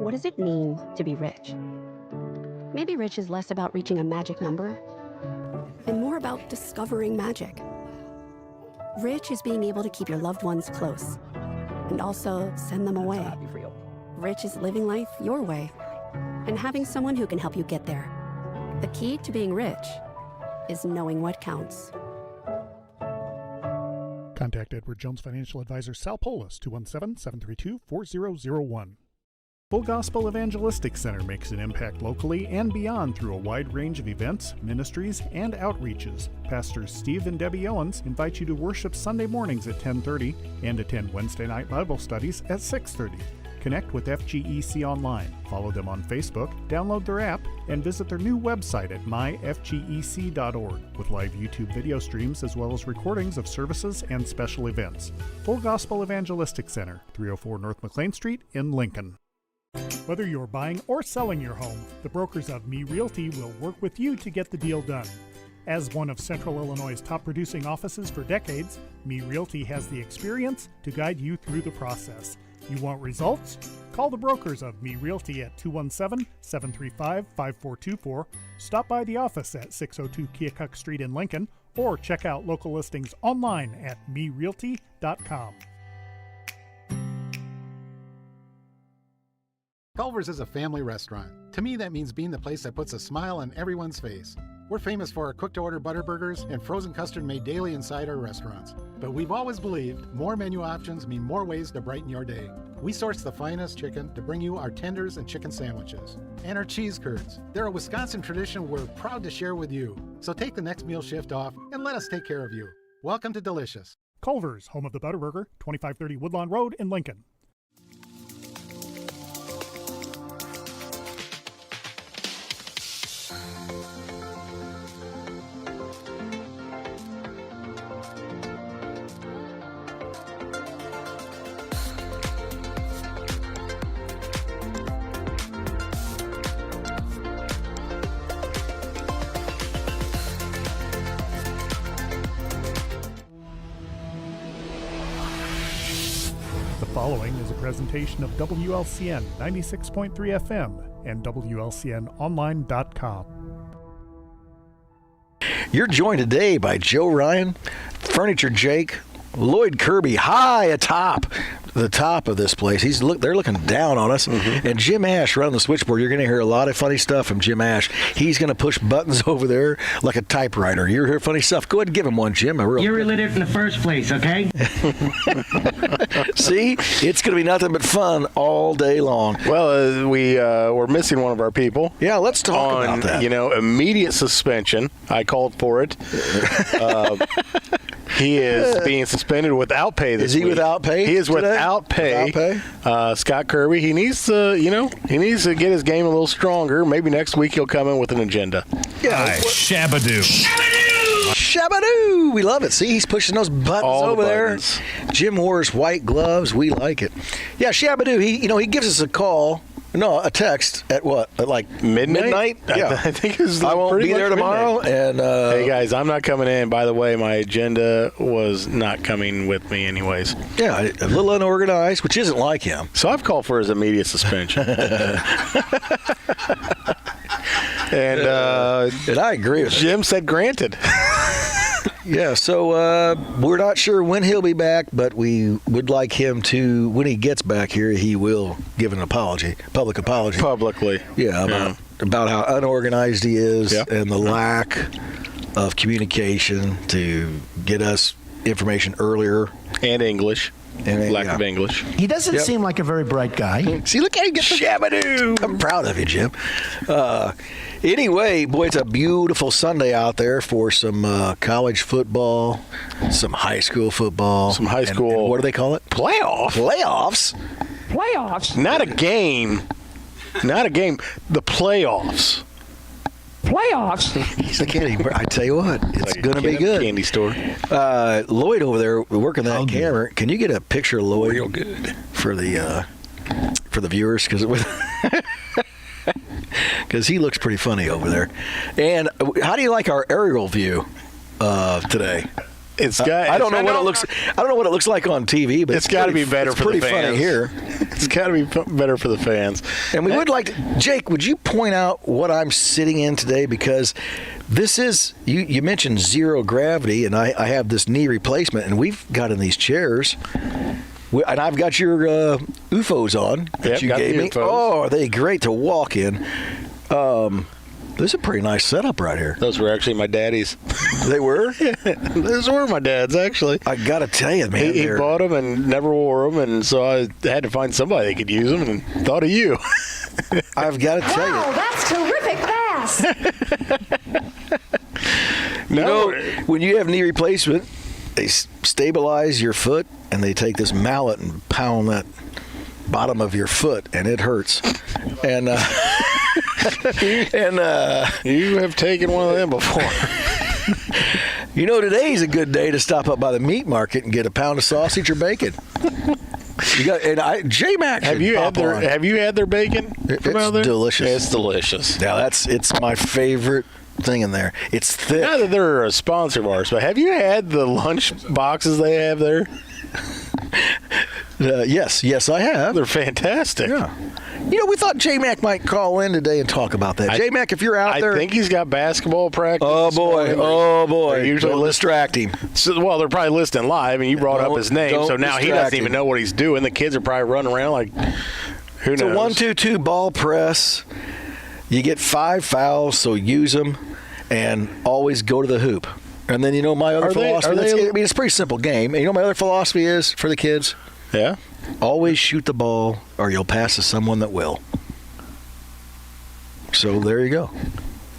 What does it mean to be rich? Maybe rich is less about reaching a magic number and more about discovering magic. Rich is being able to keep your loved ones close and also send them away. Rich is living life your way and having someone who can help you get there. The key to being rich is knowing what counts. Contact Edward Jones Financial Advisor Sal Polis, 217-732-4001. Full Gospel Evangelistic Center makes an impact locally and beyond through a wide range of events, ministries, and outreaches. Pastors Steve and Debbie Owens invite you to worship Sunday mornings at 10:30 and attend Wednesday night Bible studies at 6:30. Connect with FGEC online, follow them on Facebook, download their app, and visit their new website at myfgec.org with live YouTube video streams as well as recordings of services and special events. Full Gospel Evangelistic Center, 304 North McLean Street in Lincoln. Whether you're buying or selling your home, the brokers of Me Realty will work with you to get the deal done. As one of Central Illinois' top producing offices for decades, Me Realty has the experience to guide you through the process. You want results? Call the brokers of Me Realty at 217-735-5424, stop by the office at 602 Keokuk Street in Lincoln, or check out local listings online at merealty.com. Culver's is a family restaurant. To me, that means being the place that puts a smile on everyone's face. We're famous for our cooked-to-order butter burgers and frozen custard made daily inside our restaurants. But we've always believed more menu options mean more ways to brighten your day. We source the finest chicken to bring you our tenders and chicken sandwiches. And our cheese curds. They're a Wisconsin tradition we're proud to share with you. So take the next meal shift off and let us take care of you. Welcome to Delicious. Culver's, home of the Butter Burger, 2530 Woodlawn Road in Lincoln. The following is a presentation of WLCN 96.3 FM and WLCNonline.com. You're joined today by Joe Ryan, Furniture Jake, Lloyd Kirby, high atop the top of this place. They're looking down on us. Mm-hmm. And Jim Ash running the switchboard. You're going to hear a lot of funny stuff from Jim Ash. He's going to push buttons over there like a typewriter. You hear funny stuff? Go ahead and give him one, Jim. You're illiterate in the first place, okay? See? It's going to be nothing but fun all day long. Well, we're missing one of our people. Yeah, let's talk about that. Immediate suspension. I called for it. He is being suspended without pay this week. Is he without pay? He is without pay. Scott Kirby, he needs to get his game a little stronger. Maybe next week he'll come in with an agenda. Yeah. Shabadoo. Shabadoo! We love it. See, he's pushing those buttons All over the there. buttons. Jim wears white gloves. We like it. Yeah, Shabadoo. He gives us a call. No, a text at what? At like midnight? Yeah. I think it's I won't be there tomorrow. And hey, guys, I'm not coming in. By the way, my agenda was not coming with me anyways. Yeah, a little unorganized, which isn't like him. So I've called for his immediate suspension. And I agree with Jim said granted. Yeah, so we're not sure when he'll be back, but we would like him to, when he gets back here, he will give an apology, public apology. Publicly. Yeah, about how unorganized he is and the lack of communication to get us information earlier. And English. Lack of English. He doesn't seem like a very bright guy. See, look how he gets the Shabadoo. I'm proud of you, Jim. Anyway, boy, it's a beautiful Sunday out there for some college football, some high school football. Some high school. And what do they call it? Playoffs. Not a game. The playoffs. He's a candy. I tell you what, it's going to be good. Candy store. Lloyd over there working that camera. Can you get a picture of Lloyd? Real good For the viewers, because he looks pretty funny over there. And how do you like our aerial view today? It's got. I don't know what it looks. I don't know what it looks like on TV, but It's got to be better for the fans. Pretty funny here. It's got to be better for the fans. And we would like to, Jake, would you point out what I'm sitting in today? Because this is, you mentioned zero gravity, and I have this knee replacement, and we've got in these chairs. And I've got your UFOs on that you gave me. UFOs. Oh, are they great to walk in? This is a pretty nice setup right here. Those were actually my daddy's. They were? Those were my dad's, actually. I got to tell you, man. He bought them and never wore them, and so I had to find somebody that could use them, and thought of you. I've got to tell you. Wow, that's terrific bass. You know, when you have knee replacement, they stabilize your foot, and they take this mallet and pound that bottom of your foot, and it hurts. And you have taken one of them before. You know, today's a good day to stop up by the meat market and get a pound of sausage or bacon. J-Mac. Have you had their bacon? It's delicious. It's delicious. Now it's my favorite thing in there. It's thick. Not that they're a sponsor of ours, but have you had the lunch boxes they have there? Yes, I have. They're fantastic. Yeah. You know, we thought J-Mac might call in today and talk about that. J-Mac, if you're out there. I think he's got basketball practice. Oh, boy. Usually Don't distract him. So, well, they're probably listening live, and you brought up his name, so now he doesn't even know what he's doing. The kids are probably running around like, who knows? It's a 1-2-2 ball press. You get 5 fouls, so use them, and always go to the hoop. And then, you know, my other philosophy, it's a pretty simple game. And you know my other philosophy is for the kids? Yeah? Always shoot the ball, or you'll pass to someone that will. So there you go.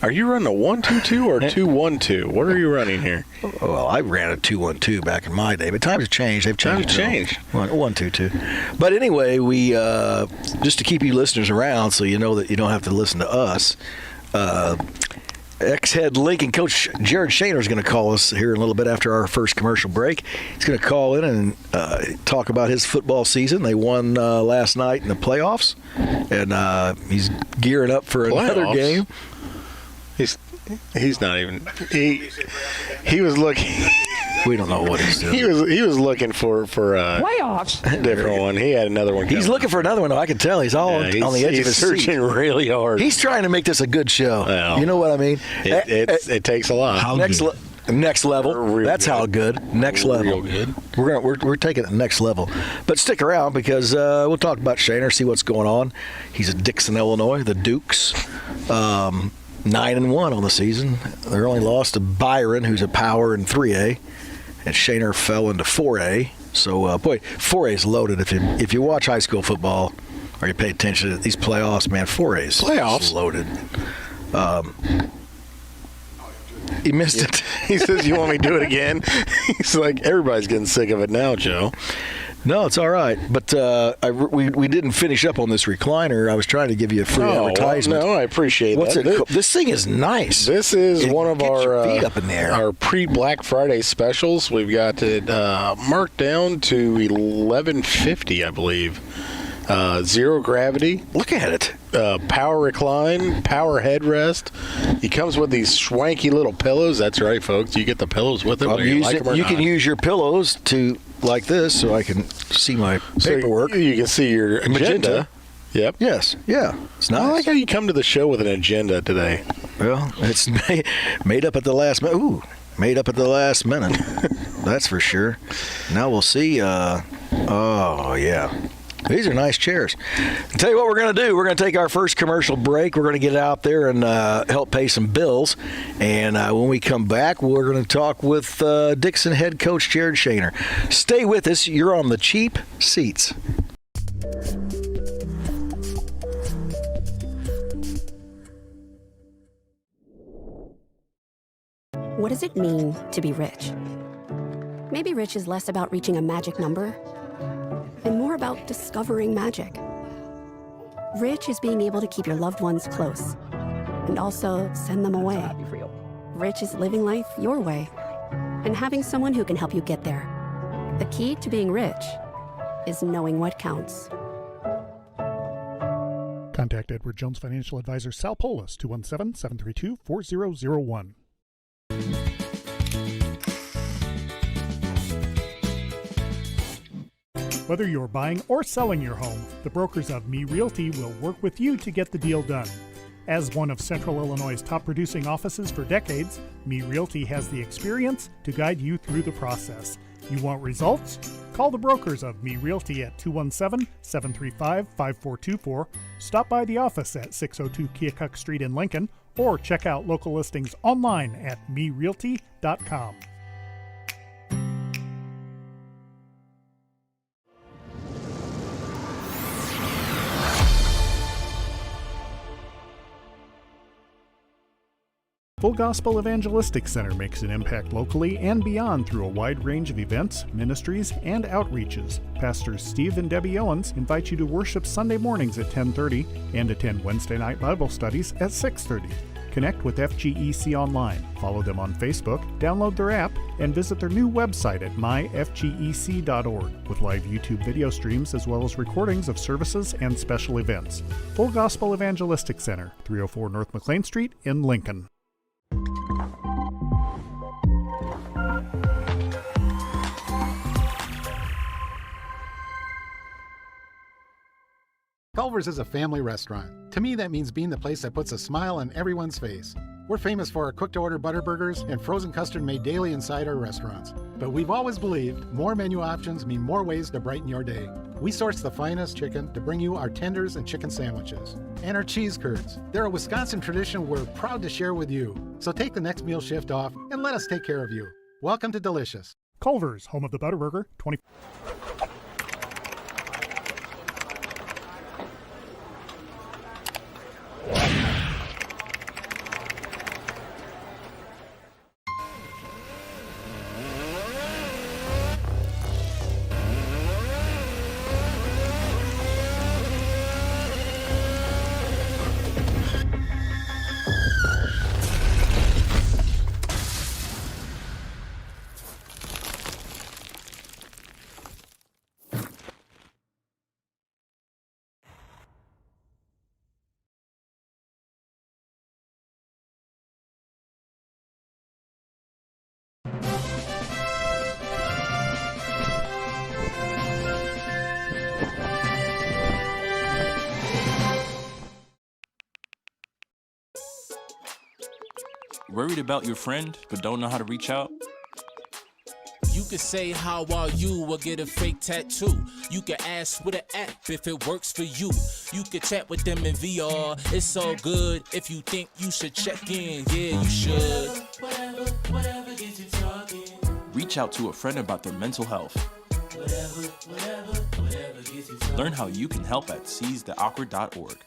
Are you running a 1-2-2 or 2-1-2? What are you running here? Well, I ran a 2-1-2 back in my day, but times have changed. They've changed. 1-2-2. But anyway, we just to keep you listeners around, so you know that you don't have to listen to us. Ex-head Lincoln coach Jared Shaner is going to call us here in a little bit after our first commercial break. He's going to call in and talk about his football season. They won last night in the playoffs, and he's gearing up for another game. He's not even. He was looking. We don't know what he's doing. He was looking for Playoffs. a different one. He had another one. He's looking for another one. I can tell he's on the edge of his seat. He's searching really hard. He's trying to make this a good show. Well, you know what I mean? It takes a lot. Next level. That's good. How good. Next level. Real good. We're taking it next level. But stick around because we'll talk about Shaner, see what's going on. He's at Dixon, Illinois, the Dukes. 9-1 on the season. They're only lost to Byron, who's a power in 3A, and Shaner fell into 4A. So, 4A is loaded. If you watch high school football or you pay attention to these playoffs, man, 4A is loaded. He missed it. He says, "You want me to do it again?" He's like, "Everybody's getting sick of it now, Joe." No, it's all right. But we didn't finish up on this recliner. I was trying to give you a free advertisement. No, I appreciate that. This thing is nice. This is one of our feet up in the air. Our pre-Black Friday specials. We've got it marked down to $11.50, I believe. Zero gravity. Look at it. Power recline, power headrest. He comes with these swanky little pillows. That's right, folks. You get the pillows with it. You can use your pillows to like this, so I can see my paperwork. So you can see your agenda. Yep. Yes. Yeah. It's nice. I like how you come to the show with an agenda today. Well, it's made up at the last minute. Ooh, made up at the last minute. That's for sure. Now we'll see. Oh yeah. These are nice chairs. I'll tell you what we're going to do. We're going to take our first commercial break. We're going to get out there and help pay some bills. And when we come back, we're going to talk with Dixon head coach Jared Shaner. Stay with us. You're on the cheap seats. What does it mean to be rich? Maybe rich is less about reaching a magic number and more about discovering magic. Rich is being able to keep your loved ones close and also send them away. Rich is living life your way and having someone who can help you get there. The key to being rich is knowing what counts. Contact Edward Jones Financial Advisor Sal Polis, 217-732-4001. Whether you're buying or selling your home, the brokers of Me Realty will work with you to get the deal done. As one of Central Illinois' top producing offices for decades, Me Realty has the experience to guide you through the process. You want results? Call the brokers of Me Realty at 217-735-5424, stop by the office at 602 Keokuk Street in Lincoln, or check out local listings online at merealty.com. Full Gospel Evangelistic Center makes an impact locally and beyond through a wide range of events, ministries, and outreaches. Pastors Steve and Debbie Owens invite you to worship Sunday mornings at 10:30 and attend Wednesday night Bible studies at 6:30. Connect with FGEC online, follow them on Facebook, download their app, and visit their new website at myfgec.org with live YouTube video streams as well as recordings of services and special events. Full Gospel Evangelistic Center, 304 North McLean Street in Lincoln. Culver's is a family restaurant. To me, that means being the place that puts a smile on everyone's face. We're famous for our cooked-to-order butter burgers and frozen custard made daily inside our restaurants. But we've always believed more menu options mean more ways to brighten your day. We source the finest chicken to bring you our tenders and chicken sandwiches. And our cheese curds. They're a Wisconsin tradition we're proud to share with you. So take the next meal shift off and let us take care of you. Welcome to Delicious. Culver's, home of the Butterburger, 20. Worried about your friend, but don't know how to reach out? You can say how are you or get a fake tattoo. You can ask with an app if it works for you. You can chat with them in VR. It's all good if you think you should check in. Yeah, you should. Whatever gets you talking. Reach out to a friend about their mental health. Whatever gets you talking. Learn how you can help at seizetheawkward.org.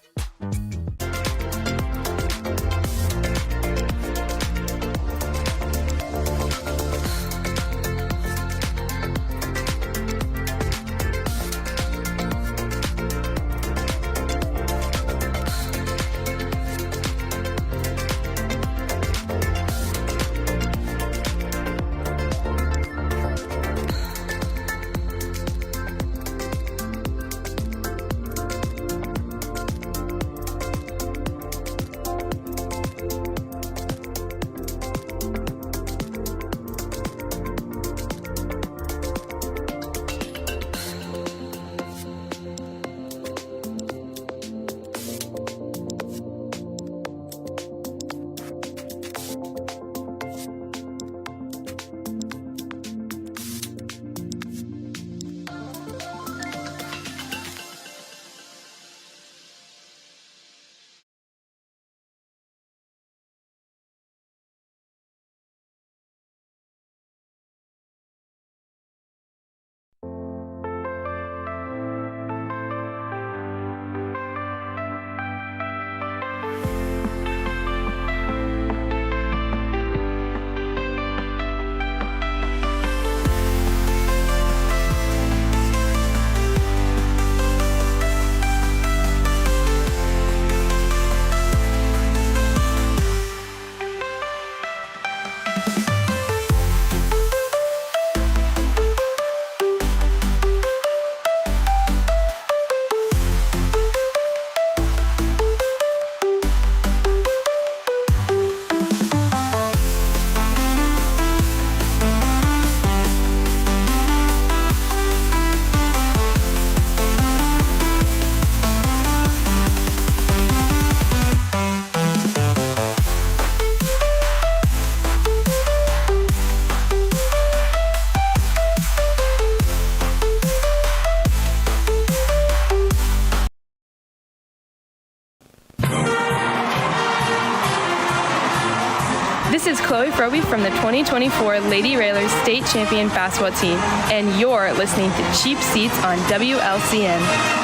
Chloe Froby from the 2024 Lady Railers State Champion Basketball Team, and you're listening to Cheap Seats on WLCN.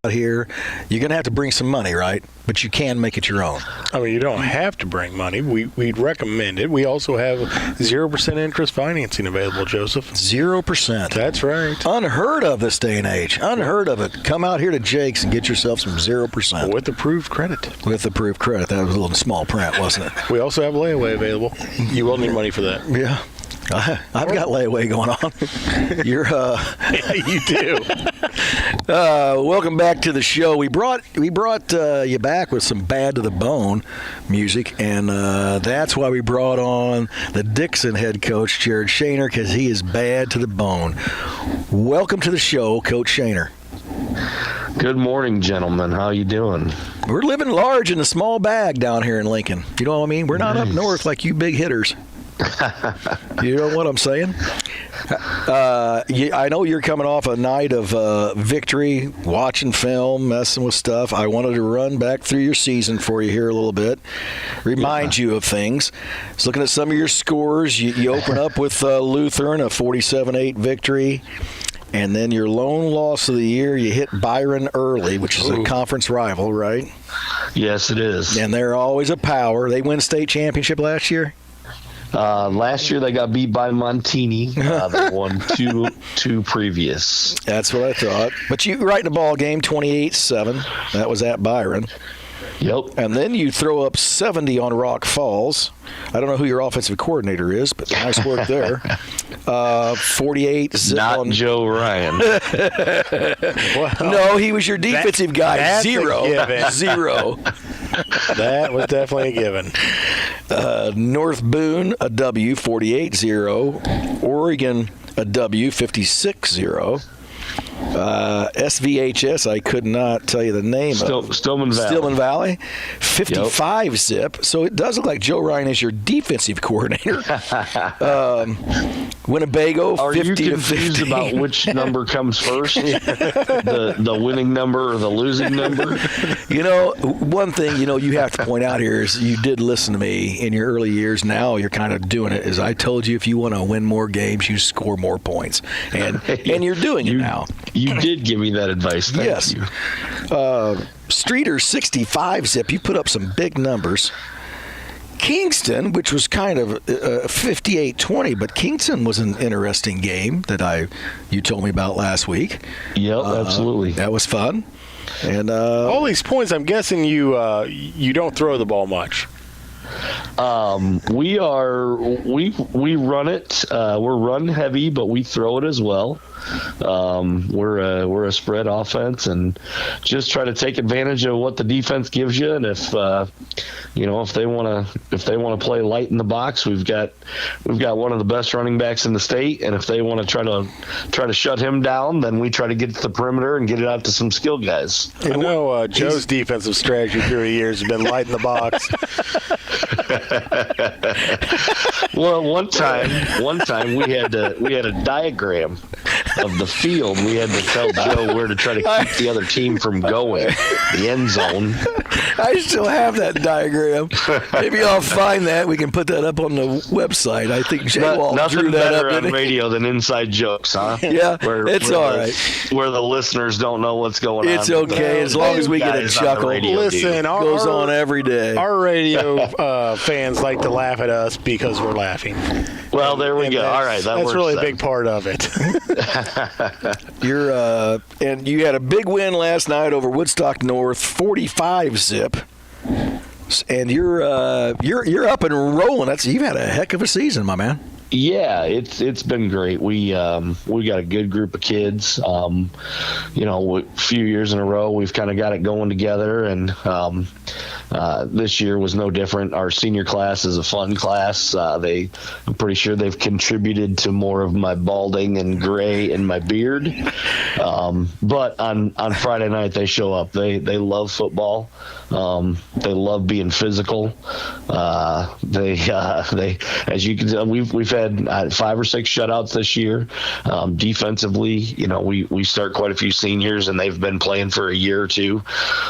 Here, you're going to have to bring some money, right? But you can make it your own. I mean, you don't have to bring money. We'd recommend it. We also have 0% interest financing available, Joseph. 0%. That's right. Unheard of this day and age. Unheard of it. Come out here to Jake's and get yourself some 0%. With approved credit. With approved credit. That was a little small print, wasn't it? We also have layaway available. You will need money for that. Yeah. I've got layaway going on. Yeah, you do. Welcome back to the show. We brought you back with some Bad to the Bone music, and that's why we brought on the Dixon head coach, Jared Shaner, because he is bad to the bone. Welcome to the show, Coach Shaner. Good morning, gentlemen. How you doing? We're living large in a small bag down here in Lincoln. You know what I mean? We're not up north like you big hitters. You know what I'm saying? I know you're coming off a night of victory, watching film, messing with stuff. I wanted to run back through your season for you here a little bit, remind you of things. I was looking at some of your scores. You open up with Lutheran, a 47-8 victory. And then your lone loss of the year, you hit Byron early, which is a conference rival, right? Yes, it is. And they're always a power. They win state championship last year? Last year they got beat by Montini. They won two previous. That's what I thought. But you right in the ball game, 28-7. That was at Byron. Yep. And then you throw up 70 on Rock Falls. I don't know who your offensive coordinator is, but nice work there. 48 zip Not on Joe Ryan. Well, no, he was your defensive guy. That's Zero. That was definitely a given. North Boone, a W, 48-0. Oregon, a W, 56-0. SVHS, I could not tell you the name of. Stillman Valley. Stillman Valley, 55 zip. So it does look like Joe Ryan is your defensive coordinator. Winnebago, 50 Are you to confused 15. about which number comes first? the winning number or the losing number? You know, one thing, you have to point out here is you did listen to me in your early years. Now you're kind of doing it. As I told you, if you want to win more games, you score more points. And you're doing it now. You did give me that advice. Thank you. Streeter, 65 zip. You put up some big numbers. Kingston, which was kind of 58-20, but Kingston was an interesting game that you told me about last week. Yep, absolutely. That was fun. And all these points, I'm guessing you don't throw the ball much. We run it. We're run heavy, but we throw it as well. We're a spread offense and just try to take advantage of what the defense gives you. And if they want to play light in the box, we've got one of the best running backs in the state. And if they want to try to shut him down, then we try to get to the perimeter and get it out to some skill guys. I know Joe's defensive strategy through the years has been light in the box. Well, one time we had a diagram of the field. We had to tell Joe where to try to keep the other team from going, the end zone. I still have that diagram. Maybe I'll find that. We can put that up on the website. I think Jay Wall drew that up. Nothing better on radio than inside jokes, huh? Yeah, it's all right. Where the listeners don't know what's going on. It's okay as long as we get a chuckle. Listen, goes on every day. Our radio fans like to laugh at us because we're laughing. Well, there we go. All right, that's really a big part of it. And you had a big win last night over Woodstock North, 45 zip. And you're up and rolling. You've had a heck of a season, my man. Yeah, it's been great. We got a good group of kids. A few years in a row, we've kind of got it going together, and this year was no different. Our senior class is a fun class. I'm pretty sure they've contributed to more of my balding and gray in my beard. But on Friday night, they show up. They love football. They love being physical. They as you can tell, we've had 5 or 6 shutouts this year. Defensively, we start quite a few seniors, and they've been playing for a year or two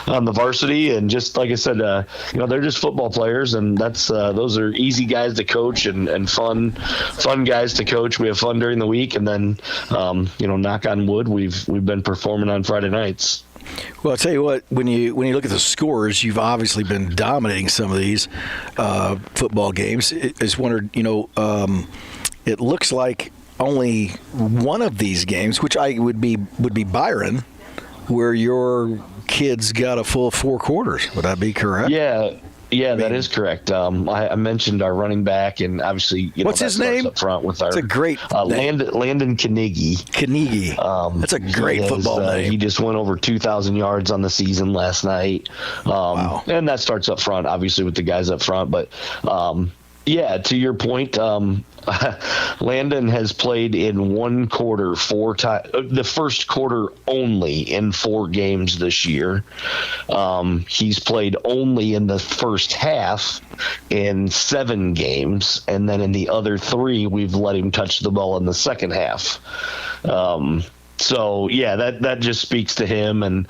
on the varsity. And just like I said, they're just football players, and those are easy guys to coach and fun guys to coach. We have fun during the week, and then knock on wood, we've been performing on Friday nights. Well, I'll tell you what, when you look at the scores, you've obviously been dominating some of these football games. I just wondered, it looks like only one of these games, which would be Byron, where your kids got a full 4 quarters. Would that be correct? Yeah, that is correct. I mentioned our running back, and obviously, what's his name? Up front with That's a great Landon Carnegie. That's a great football name. He just went over 2,000 yards on the season last night. Wow. And that starts up front, obviously, with the guys up front. But to your point, Landon has played in one quarter 4 times, the first quarter only in 4 games this year. He's played only in the first half in 7 games, and then in the other 3, we've let him touch the ball in the second half. That just speaks to him, and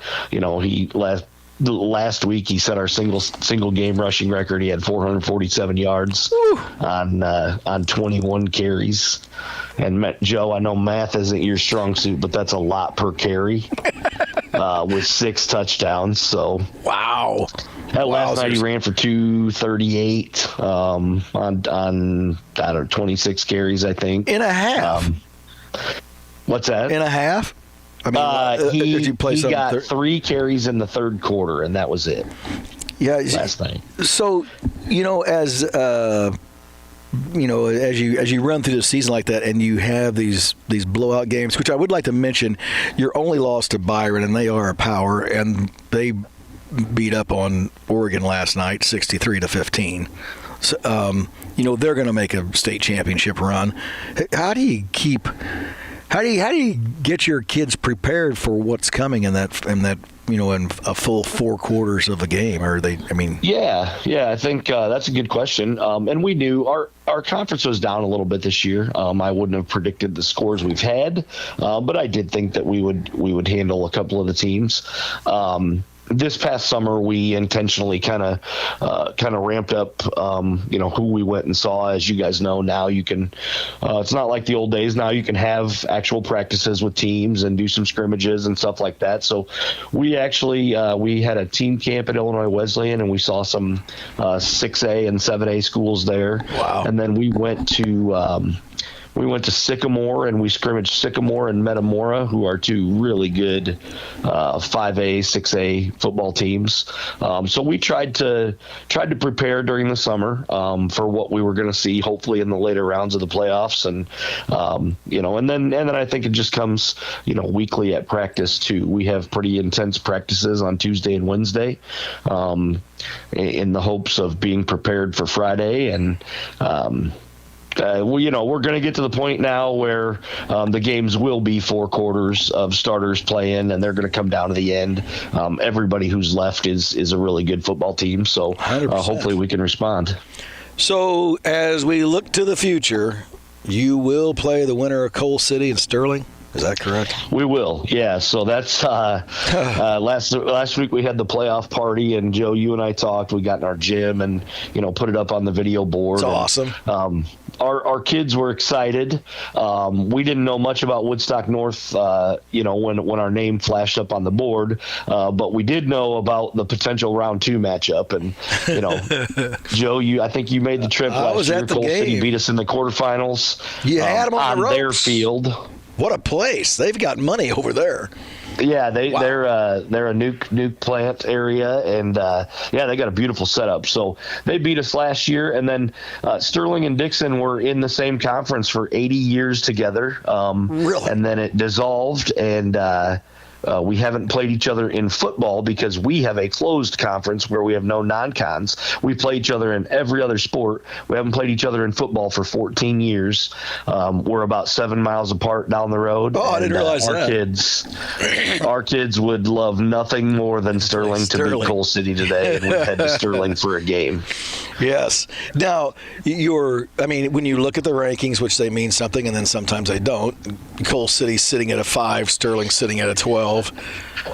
last week he set our single game rushing record. He had 447 yards on 21 carries. And Joe, I know math isn't your strong suit, but that's a lot per carry with 6 touchdowns. So wow. Last night he ran for 238 on 26 carries, I think. In a half. What's that? In a half? I mean, he got 3 carries in the third quarter, and that was it. Yeah, last night. So, as you run through the season like that, and you have these blowout games, which I would like to mention, you're only lost to Byron, and they are a power, and they beat up on Oregon last night, 63-15. So, they're going to make a state championship run. How do you get your kids prepared for what's coming in a full 4 quarters of a game? Yeah, I think that's a good question. And we knew our conference was down a little bit this year. I wouldn't have predicted the scores we've had, but I did think that we would handle a couple of the teams. This past summer, we intentionally kind of ramped up, who we went and saw. As you guys know, now you can. It's not like the old days. Now you can have actual practices with teams and do some scrimmages and stuff like that. So we actually we had a team camp at Illinois Wesleyan, and we saw some 6A and 7A schools there. Wow! And then we went to Sycamore, and we scrimmaged Sycamore and Metamora, who are 2 really good 5A, 6A football teams. So we tried to prepare during the summer for what we were going to see, hopefully in the later rounds of the playoffs, and and then I think it just comes weekly at practice too. We have pretty intense practices on Tuesday and Wednesday, in the hopes of being prepared for Friday, and we're going to get to the point now where the games will be 4 quarters of starters playing, and they're going to come down to the end. Everybody who's left is a really good football team, so hopefully we can respond. So as we look to the future, you will play the winner of Coal City and Sterling? Is that correct? We will, yeah. So that's last week we had the playoff party, and Joe, you and I talked. We got in our gym and put it up on the video board. It's awesome. Our kids were excited. We didn't know much about Woodstock North, when our name flashed up on the board, but we did know about the potential round 2 matchup. And Joe, I think you made the trip last year. Coal City beat us in the quarterfinals. You had them on the ropes. Their field. What a place. They've got money over there. Yeah, they're a nuke plant area, and they got a beautiful setup. So they beat us last year, and then Sterling and Dixon were in the same conference for 80 years together. Really? And then it dissolved, and we haven't played each other in football because we have a closed conference where we have no non-cons. We play each other in every other sport. We haven't played each other in football for 14 years. We're about 7 miles apart down the road. Oh, I didn't realize that. Our kids would love nothing more than Sterling to beat Coal City today, and we head to Sterling for a game. Yes. Now, when you look at the rankings, which they mean something, and then sometimes they don't, Coal City's sitting at a 5, Sterling sitting at a 12.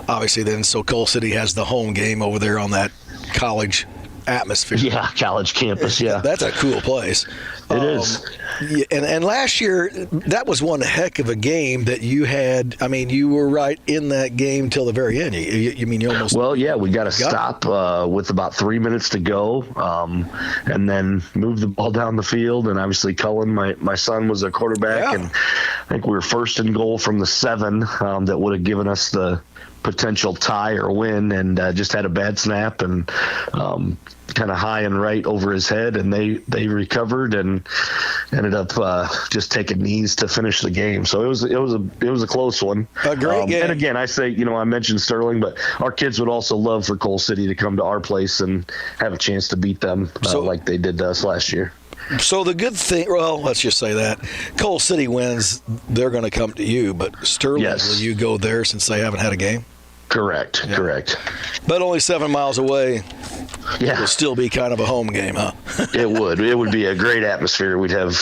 Obviously, then, so Coal City has the home game over there on that college atmosphere. Yeah, college campus, yeah. That's a cool place. It is. And last year, that was one heck of a game that you had. I mean, you were right in that game till the very end. You almost... Well, yeah, we got to stop with about 3 minutes to go and then move the ball down the field. And obviously, Cullen, my son, was a quarterback. And I think we were first and goal from the 7 that would have given us the potential tie or win, and just had a bad snap and kind of high and right over his head, and they recovered and ended up just taking knees to finish the game. So it was a close one. A great game. And again, I say, I mentioned Sterling, but our kids would also love for Coal City to come to our place and have a chance to beat them like they did to us last year. So the good thing, well, let's just say that Coal City wins, they're going to come to you, but Sterling, will you go there since they haven't had a game? Correct. But only 7 miles away. Yeah, it'll still be kind of a home game, huh? It would be a great atmosphere. We'd have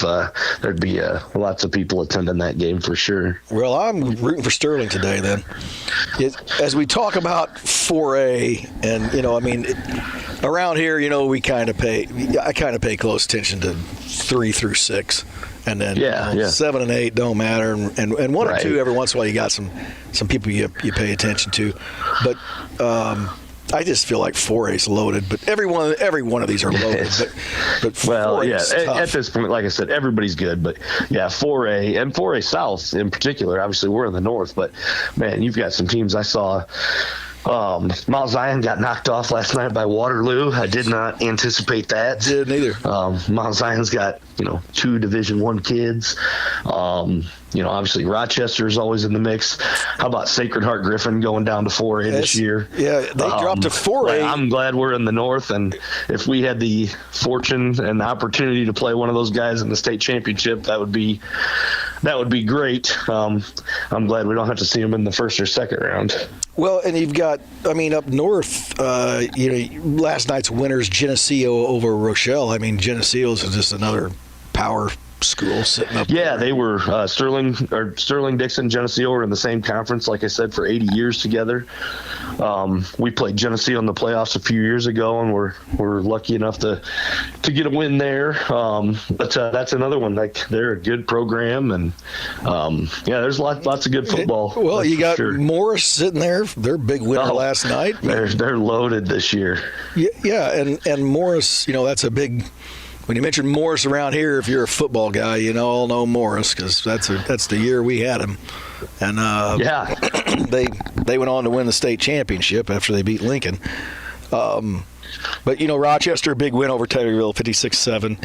there'd be lots of people attending that game for sure. Well, I'm rooting for Sterling today. Then, as we talk about 4A, and around here, I kind of pay close attention to 3 through 6. And then 7 and 8 don't matter, and 1 or 2 every once in a while you got some people you pay attention to, but I just feel like 4A is loaded. But every one of these are loaded. but 4A is tough. At this point, like I said, everybody's good. But 4A and 4A South in particular. Obviously, we're in the north, but man, you've got some teams. I saw Mount Zion got knocked off last night by Waterloo. I did not anticipate that. Didn't either. Mount Zion's got 2 Division I kids. Obviously Rochester is always in the mix. How about Sacred Heart Griffin going down to 4A this year? Yeah, they dropped to 4A. I'm glad we're in the north, and if we had the fortune and the opportunity to play one of those guys in the state championship, that would be great. I'm glad we don't have to see them in the first or second round. Well, and you've got, up north, last night's winners, Geneseo over Rochelle. Geneseo's is just another power school sitting up there. They were Sterling, Dixon, Geneseo were in the same conference, like I said, for 80 years together. We played Geneseo in the playoffs a few years ago, and we're lucky enough to get a win there. But that's another one. Like, they're a good program, and there's lots of good football. Well, you got Morris sitting there. Their big winner last night. They're loaded this year. Yeah, and Morris, that's a big. When you mention Morris around here, if you're a football guy, all know Morris because that's the year we had him. And they went on to win the state championship after they beat Lincoln. But Rochester, big win over Taylorville, 56-7,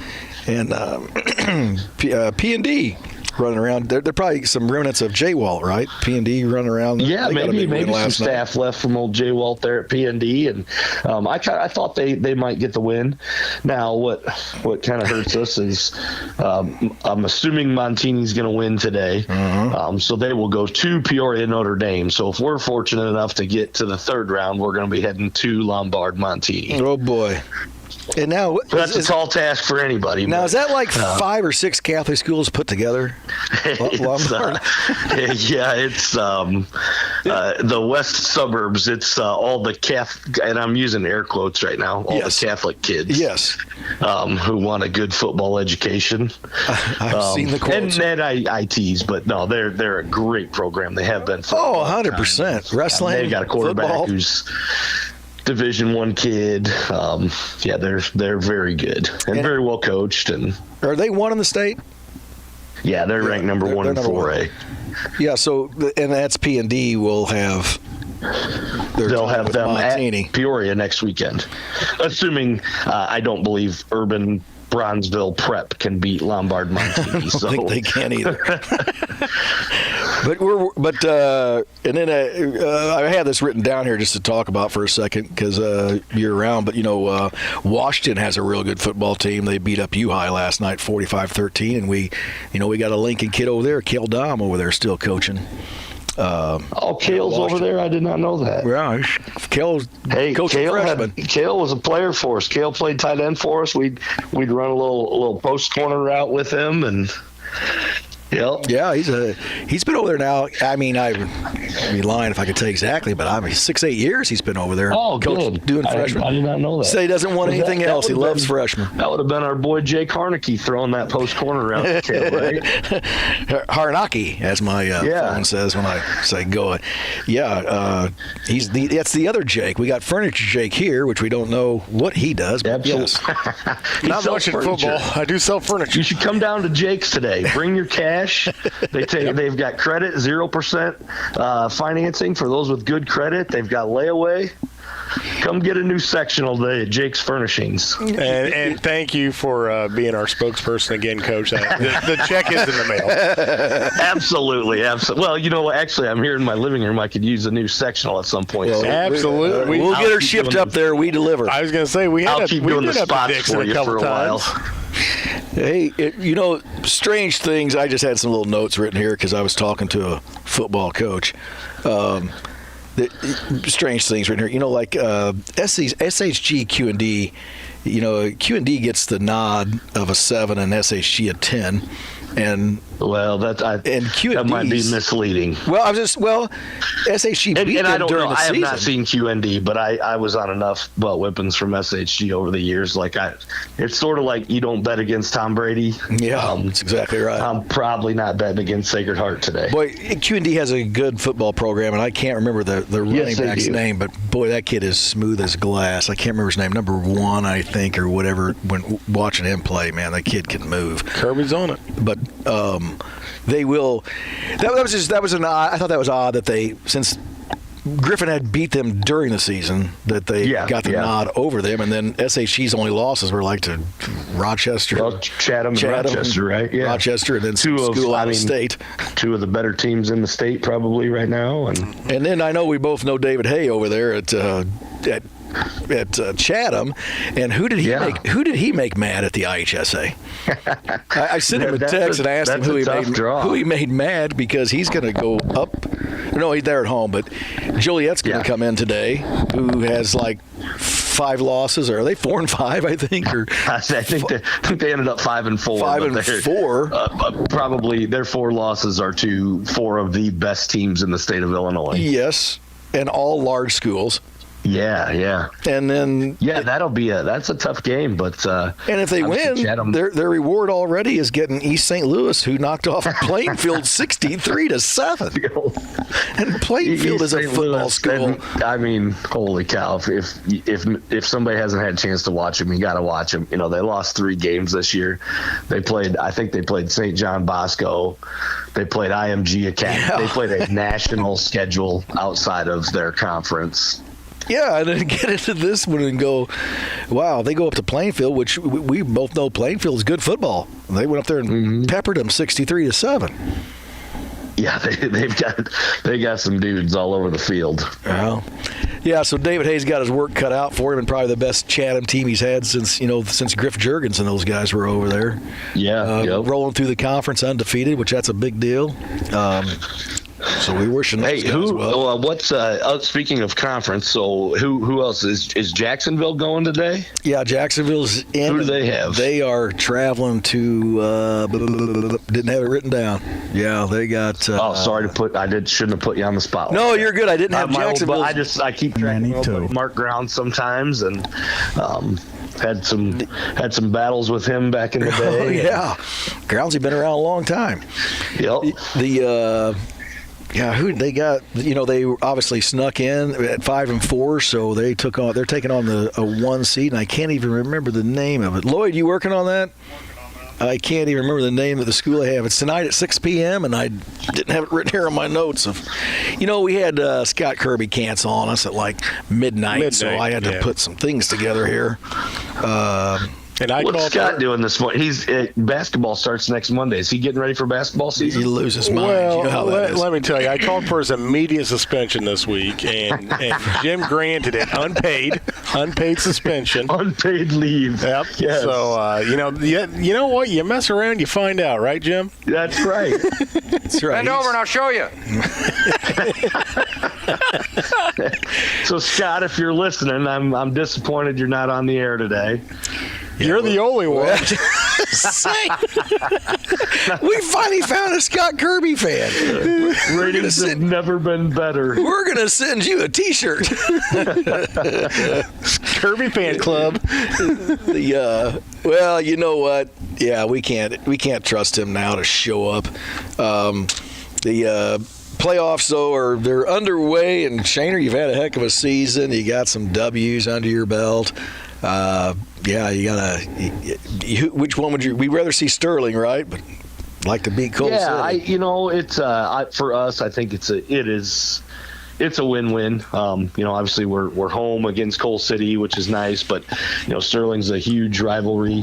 and P&D running around. They're probably some remnants of J-Walt, right? P&D running around. Yeah, maybe some staff left from old J-Walt there at P&D, and I thought they might get the win. Now, what kind of hurts us is I'm assuming Montini's going to win today, so they will go to Peoria Notre Dame. So if we're fortunate enough to get to the 3rd round, we're going to be heading to Lombard Montini. Oh boy. And now that's a tall task for anybody. Now, is that like 5 or 6 Catholic schools put together? Lombard? It's the west suburbs. It's all the Catholic, and I'm using air quotes right now, all the Catholic kids. Yes. Who want a good football education. I've seen the quotes. And I tease, but no, they're a great program. They have been for 100%. Wrestling, they got a quarterback football. Who's Division I kid. They're very good and very well coached. And are they 1 in the state? Yeah, they're ranked number one in 4A. Yeah, so and that's P&D will have. They'll have them Montini at Peoria next weekend, assuming I don't believe Urban Bronzeville Prep can beat Lombard Montini. I don't think they can either. And then I had this written down here just to talk about for a second because you're around. But Washington has a real good football team. They beat up U-High last night, 45-13, and we got a Lincoln kid over there, Kale Dom over there, still coaching. Kale's over there? I did not know that. Yeah, Kale's freshman. Kale was a player for us. Kale played tight end for us. We'd run a little post corner route with him, and yeah, he's been over there now. I mean, I'd be lying if I could tell you exactly, but 6-8 years he's been over there. Oh, good. Doing freshman. I did not know that. Say he doesn't want anything else. He loves freshmen. That would have been our boy Jake Harnacke throwing that post corner around the Kale, right? Harnacke, as my phone says when I say go. Yeah, that's the other Jake. We got Furniture Jake here, which we don't know what he does. But yes. Not much in football. I do sell furniture. You should come down to Jake's today. Bring your cash. They've got credit, 0% financing for those with good credit. They've got layaway. Come get a new sectional today at Jake's Furnishings. And thank you for being our spokesperson again, Coach. The check is in the mail. Absolutely. Well, you know what? Actually, I'm here in my living room. I could use a new sectional at some point. Well, absolutely. We'll get her shipped up there. We deliver. I was going to say, I'll keep doing the spots for you for a while. Hey, strange things. I just had some little notes written here because I was talking to a football coach. Strange things written here. Like SHG, Q&D. Q&D gets the nod of a 7 and SHG a 10. And that might be misleading. Well, SHG beat them during the season. I have not seen QND, but I was on enough butt whippings from SHG over the years. It's sort of like you don't bet against Tom Brady. Yeah, that's exactly right. I'm probably not betting against Sacred Heart today. Boy, QND has a good football program, and I can't remember the running back's name, but boy, that kid is smooth as glass. I can't remember his name, number 1, I think, or whatever. When watching him play, man, that kid can move. Kirby's on it, but. They will. I thought that was odd that since Griffin had beat them during the season, that they got the nod over them, and then SHG's only losses were to Rochester, Chatham, Rochester, right? Yeah, Rochester, and then school out of state. Two of the better teams in the state probably right now, and then I know we both know David Hay over there at Chatham, and who did he make mad at the IHSA? I sent him a text and asked him who he made mad because he's going to go up. No, he's there at home, but Joliet's going to come in today, who has 5 losses, or are they 4-5? I think, or I think they ended up 5-4. 5-4. Probably their 4 losses are to 4 of the best teams in the state of Illinois. Yes, and all large schools. Yeah. And then that's a tough game, but and if they win, their reward already is getting East St. Louis, who knocked off Plainfield 63-7. And Plainfield is a football school. I mean, holy cow! If somebody hasn't had a chance to watch them, you got to watch them. They lost 3 games this year. I think they played St. John Bosco. They played IMG Academy. Yeah. They played a national schedule outside of their conference. Yeah, and then get into this one and go, wow, they go up to Plainfield, which we both know Plainfield is good football. They went up there and peppered them 63-7. Yeah, they got some dudes all over the field. Well, yeah, so David Hayes got his work cut out for him, and probably the best Chatham team he's had since Griff Juergens and those guys were over there. Yeah, rolling through the conference undefeated, which that's a big deal. So we wish them. Hey, what's speaking of conference? So who else is Jacksonville going today? Yeah, Jacksonville's in. Who do they have? They are traveling to. Didn't have it written down. Yeah, they got. Sorry shouldn't have put you on the spot. No, you're good. I didn't have Jacksonville. I keep track of Mark Ground sometimes, and had some battles with him back in the day. Oh yeah, Groundsy been around a long time. Yep. Who they got? They obviously snuck in at 5-4, so they're taking on a 1 seed, and I can't even remember the name of it. Lloyd, you working on that? I can't even remember the name of the school I have. It's tonight at 6 p.m., and I didn't have it written here on my notes. We had Scott Kirby cancel on us at like midnight, so I had to put some things together here. And What's Scott doing this morning? Basketball starts next Monday. Is he getting ready for basketball season? He loses his mind. Well, you know how that is. Let me tell you, I called for his immediate suspension this week, and Jim granted it, unpaid suspension, unpaid leave. Yep. Yes. So you know what? You mess around, you find out, right, Jim? That's right. That's right. Bend over and I'll show you. So Scott, if you're listening, I'm disappointed you're not on the air today. You're the only one. We finally found a Scott Kirby fan. Ratings have never been better. We're going to send you a T-shirt. Kirby fan club. Well, you know what? Yeah, we can't trust him now to show up. The playoffs, though, they're underway. And Shaner, you've had a heck of a season. You got some W's under your belt. You gotta. Which one would you? We'd rather see Sterling, right? But like to beat Coal City. It's for us. I think it's a win-win. Obviously we're home against Coal City, which is nice, but Sterling's a huge rivalry.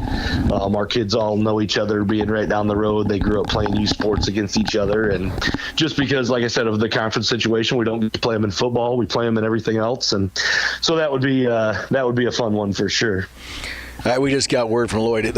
Our kids all know each other, being right down the road. They grew up playing youth sports against each other, and just because, like I said, of the conference situation, we don't get to play them in football. We play them in everything else, and so that would be a fun one for sure. We just got word from Lloyd.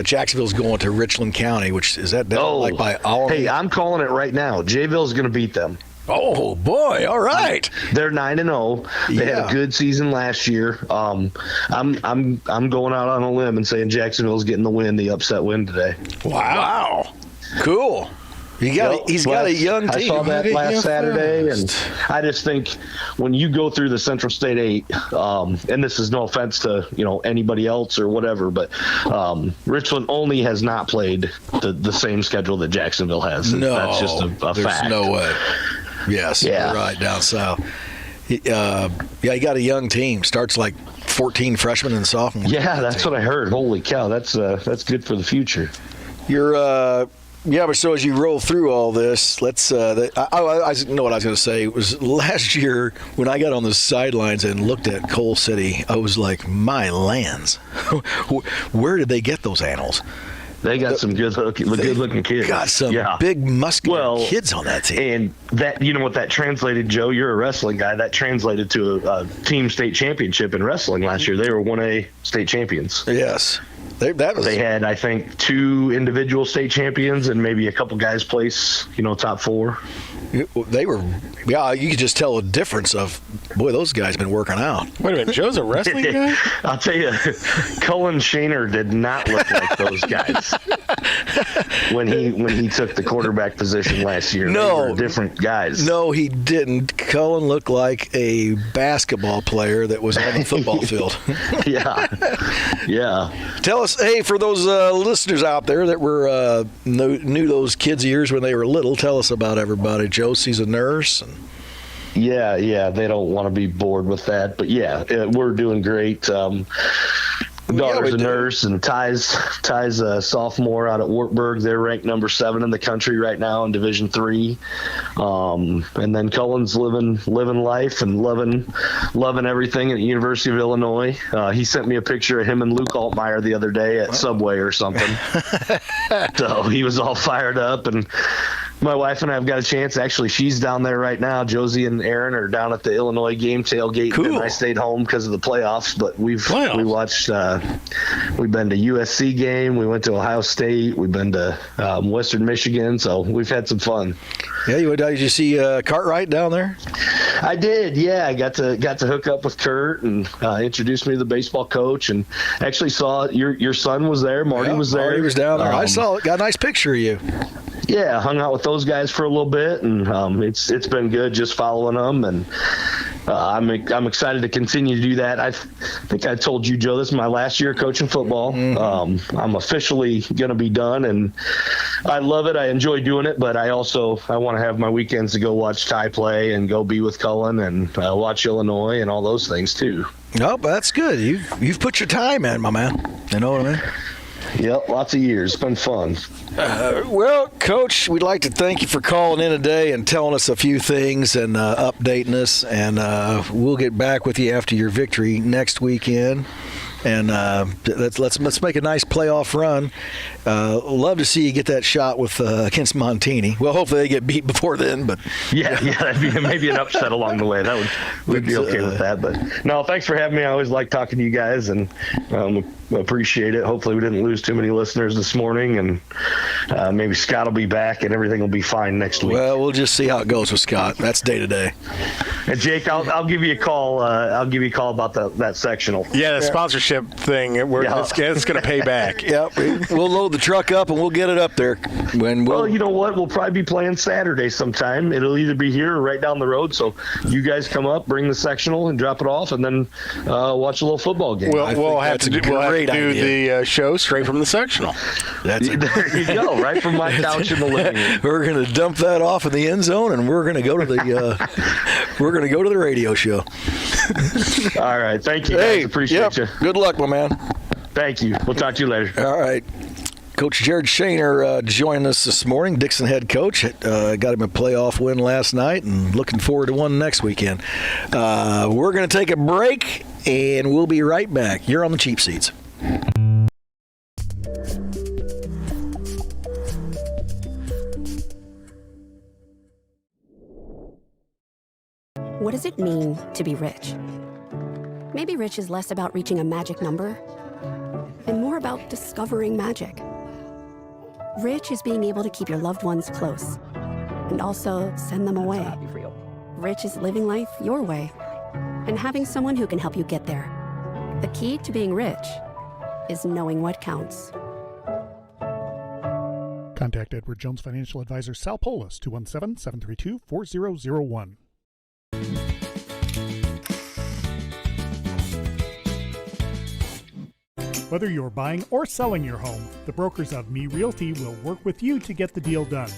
Jacksonville's going to Richland County, which is that down like by Albany? Hey, I'm calling it right now. Jayville's going to beat them. Oh boy! All right, they're 9-0. They had a good season last year. I'm going out on a limb and saying Jacksonville's getting the win, the upset win today. Wow. Cool. He's got a young team. I saw that last Saturday, and I just think when you go through the Central State 8, and this is no offense to anybody else or whatever, but Richland only has not played the same schedule that Jacksonville has. No, that's just a fact. There's no way. Yes, you're right, down south. You got a young team. Starts like 14 freshmen and sophomores. Yeah, that's what I heard. Holy cow, that's good for the future. But so as you roll through all this, let's. I know what I was going to say. It was last year when I got on the sidelines and looked at Coal City. I was like, my lands, where did they get those animals? They got some good-looking kids. Got some big, muscular kids on that team. And that, what that translated, Joe, you're a wrestling guy, that translated to a team state championship in wrestling last year. They were 1A state champions. Yes. They had, I think, 2 individual state champions and maybe a couple guys place, top 4. They were, you could just tell a difference of, boy, those guys been working out. Wait a minute, Joe's a wrestling guy? I'll tell you, Cullen Shaner did not look like those guys when he took the quarterback position last year. No. They were different guys. No, he didn't. Cullen looked like a basketball player that was on the football field. Yeah. Tell us, hey, for those listeners out there that were knew those kids' years when they were little, tell us about everybody. Josie's a nurse. Yeah, they don't want to be bored with that, but we're doing great. Daughter's a nurse, and Ty's a sophomore out at Wartburg. They're ranked number 7 in the country right now in Division III. And then Cullen's living life and loving everything at the University of Illinois. He sent me a picture of him and Luke Altmaier the other day at Subway or something. So he was all fired up, and my wife and I have got a chance. Actually, she's down there right now. Josie and Aaron are down at the Illinois game tailgate. Cool. And I stayed home because of the playoffs, but we watched. We've been to USC game. We went to Ohio State. We've been to Western Michigan. So we've had some fun. Yeah, did you see Cartwright down there? I did. Yeah, I got to hook up with Kurt and introduced me to the baseball coach, and actually saw your son was there. Marty was there. Marty was down there. I saw it. Got a nice picture of you. Yeah, hung out with those guys for a little bit, and it's been good just following them, and I'm excited to continue to do that. I think I told you, Joe, this is my last year coaching football. Mm-hmm. I'm officially going to be done, and I love it. I enjoy doing it, but I want to have my weekends to go watch Ty play and go be with Cullen and watch Illinois and all those things too. No, but that's good. You've put your time in, my man. You know what I mean? Yep, lots of years. It's been fun. Well, Coach, we'd like to thank you for calling in today and telling us a few things and updating us. And we'll get back with you after your victory next weekend. And let's make a nice playoff run. Love to see you get that shot with against Montini. Well, hopefully they get beat before then. But yeah, that'd be maybe an upset along the way. We'd be okay with that. But no, thanks for having me. I always like talking to you guys, and appreciate it. Hopefully we didn't lose too many listeners this morning, and maybe Scott will be back and everything will be fine next week. Well, we'll just see how it goes with Scott. That's day to day. And Jake, I'll give you a call. I'll give you a call about that sectional. Yeah, the sponsorship thing. It's going to pay back. Yep, we'll load the truck up and we'll get it up there. Well, you know what? We'll probably be playing Saturday sometime. It'll either be here or right down the road. So you guys come up, bring the sectional, and drop it off, and then watch a little football game. We'll have to do the show straight from the sectional. There you go, right from my couch in the living room. We're going to dump that off in the end zone, and we're going to go to the radio show. All right, thank you guys. Appreciate you. Good luck, my man. Thank you. We'll talk to you later. All right. Coach Jared Shaner joined us this morning, Dixon head coach. Got him a playoff win last night and looking forward to one next weekend. We're going to take a break, and we'll be right back. You're on the cheap seats. What does it mean to be rich? Maybe rich is less about reaching a magic number and more about discovering magic. Rich is being able to keep your loved ones close and also send them away. Rich is living life your way and having someone who can help you get there. The key to being rich is knowing what counts. Contact Edward Jones Financial Advisor Sal Polis, 217-732-4001. Whether you're buying or selling your home, the brokers of Me Realty will work with you to get the deal done.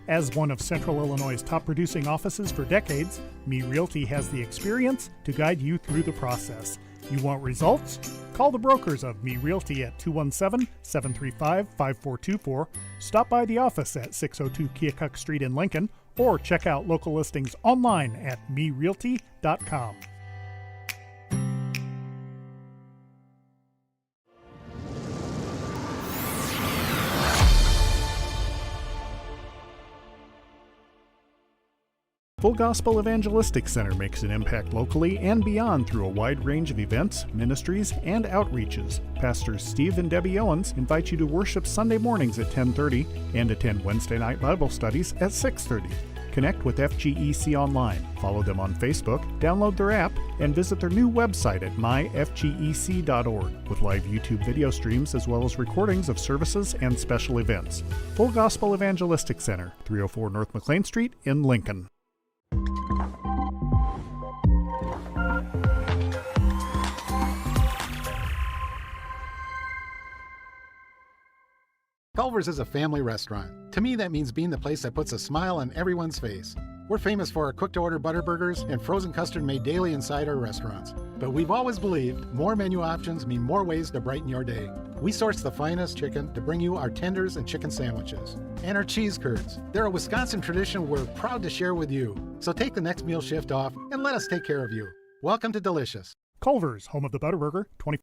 As one of Central Illinois' top producing offices for decades, Me Realty has the experience to guide you through the process. You want results? Call the brokers of Me Realty at 217-735-5424, stop by the office at 602 Keokuk Street in Lincoln, or check out local listings online at merealty.com. Full Gospel Evangelistic Center makes an impact locally and beyond through a wide range of events, ministries, and outreaches. Pastors Steve and Debbie Owens invite you to worship Sunday mornings at 10:30 and attend Wednesday night Bible studies at 6:30. Connect with FGEC online, follow them on Facebook, download their app, and visit their new website at myfgec.org with live YouTube video streams as well as recordings of services and special events. Full Gospel Evangelistic Center, 304 North McLean Street in Lincoln. Culver's is a family restaurant. To me, that means being the place that puts a smile on everyone's face. We're famous for our cooked-to-order butter burgers and frozen custard made daily inside our restaurants. But we've always believed more menu options mean more ways to brighten your day. We source the finest chicken to bring you our tenders and chicken sandwiches. And our cheese curds. They're a Wisconsin tradition we're proud to share with you. So take the next meal shift off and let us take care of you. Welcome to Delicious. Culver's, home of the Butterburger, 20...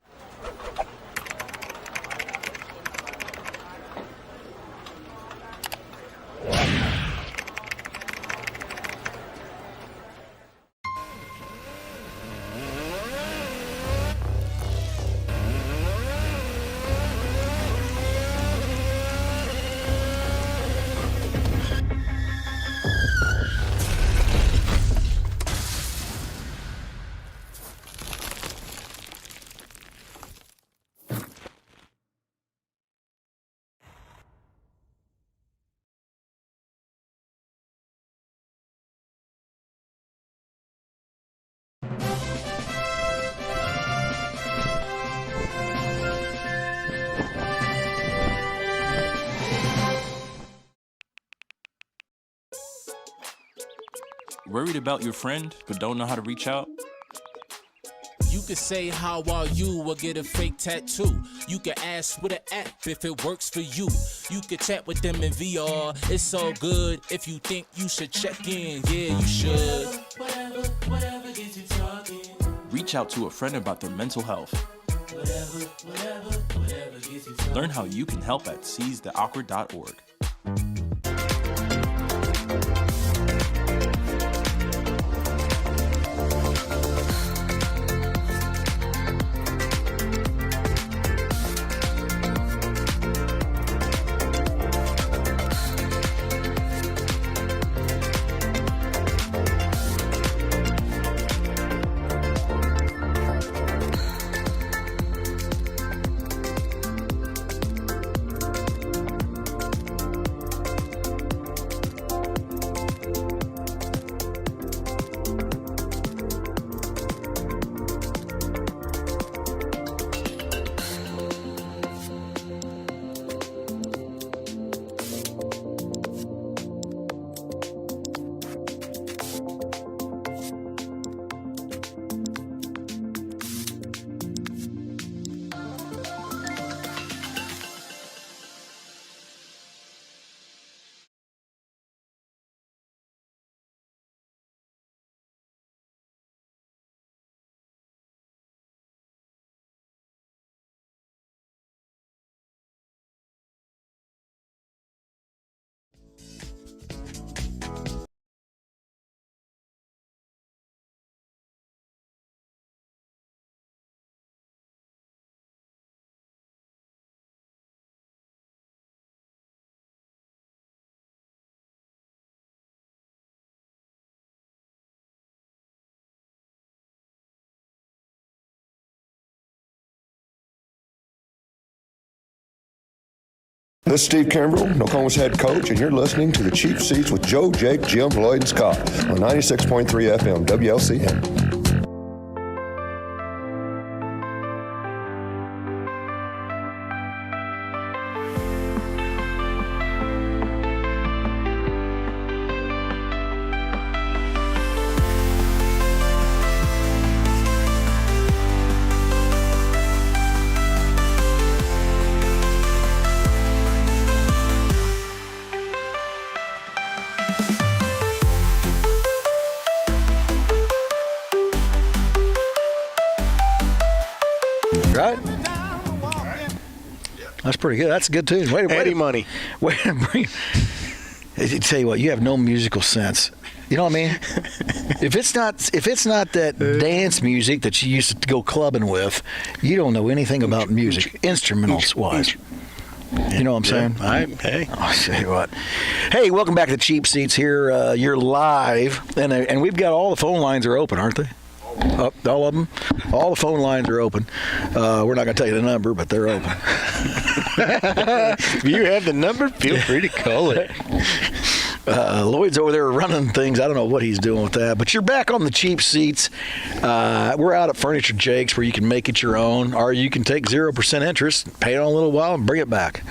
Worried about your friend but don't know how to reach out? You could say how are you or get a fake tattoo. You can ask with an app if it works for you. You could chat with them in VR. It's so good. If you think you should check in, yeah, you should. Whatever gets you talking. Reach out to a friend about their mental health. Whatever gets you talking. Learn how you can help at seizetheawkward.org. This is Steve Kimbrell, Oklahoma's head coach, and you're listening to the Cheap Seats with Joe, Jake, Jim, Lloyd, and Scott on 96.3 FM WLCN. Right? That's pretty good. That's a good tune. Eddie Money. Wait a minute. I tell you what, you have no musical sense. You know what I mean? If it's not that dance music that you used to go clubbing with, you don't know anything about music, instrumentals wise. You know what I'm saying? Hey. I'll tell you what. Hey, welcome back to Cheap Seats here. You're live, and we've got all the phone lines are open, aren't they? All of them? All the phone lines are open. We're not going to tell you the number, but they're open. If you have the number, feel free to call it. Lloyd's over there running things. I don't know what he's doing with that. But you're back on the Cheap Seats. We're out at Furniture Jake's where you can make it your own, or you can take 0% interest, pay it on a little while, and bring it back.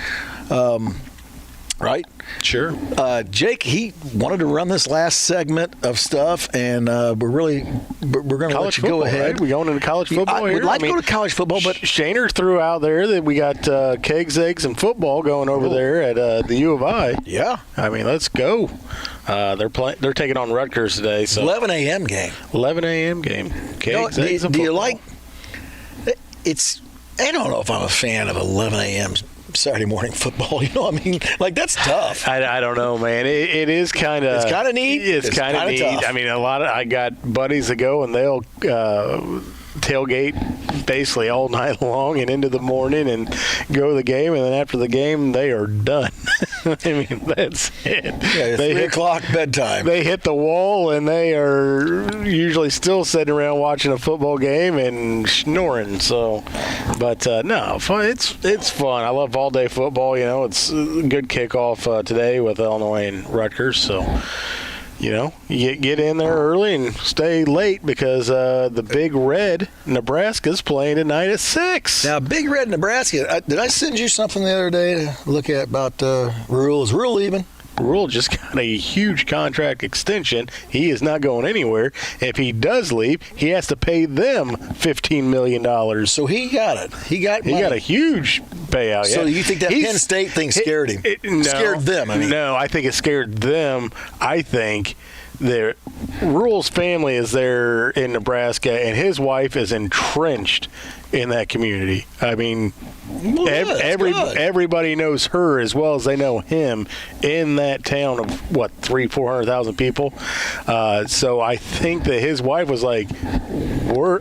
Right? Sure. Jake, he wanted to run this last segment of stuff, and we're going to let you go ahead. Right? We going into college football here? We'd like to go to college football, but Shaner threw out there that we got kegs, eggs, and football going over there at the U of I. Yeah. I mean, let's go. They're taking on Rutgers today. So 11 a.m. game. 11 a.m. game. Kegs, eggs, and football. Do you like? It's. I don't know if I'm a fan of 11 a.m. Saturday morning football. You know what I mean? Like, that's tough. I don't know, man. It is kind of. It's kind of neat. It's kind of neat. Tough. I mean, I got buddies that go and they'll tailgate basically all night long and into the morning and go to the game, and then after the game they are done. I mean, that's it. Yeah, 3 o'clock bedtime. They hit the wall and they are usually still sitting around watching a football game and snoring. So, but no, fun. It's fun. I love all day football. You know, it's a good kickoff today with Illinois and Rutgers. So, you know, you get in there early and stay late because the Big Red Nebraska's playing tonight at 6. Now, Big Red Nebraska, did I send you something the other day to look at about Rule? Is Rule even? Rule just got a huge contract extension. He is not going anywhere. If he does leave, he has to pay them $15 million. So he got it. He got a huge payout. So you think that Penn State thing scared him? Scared them, I mean. No, I think it scared them. I think Rule's family is there in Nebraska, and his wife is entrenched in that community. I mean, everybody knows her as well as they know him in that town of, 400,000 people. So I think that his wife was like,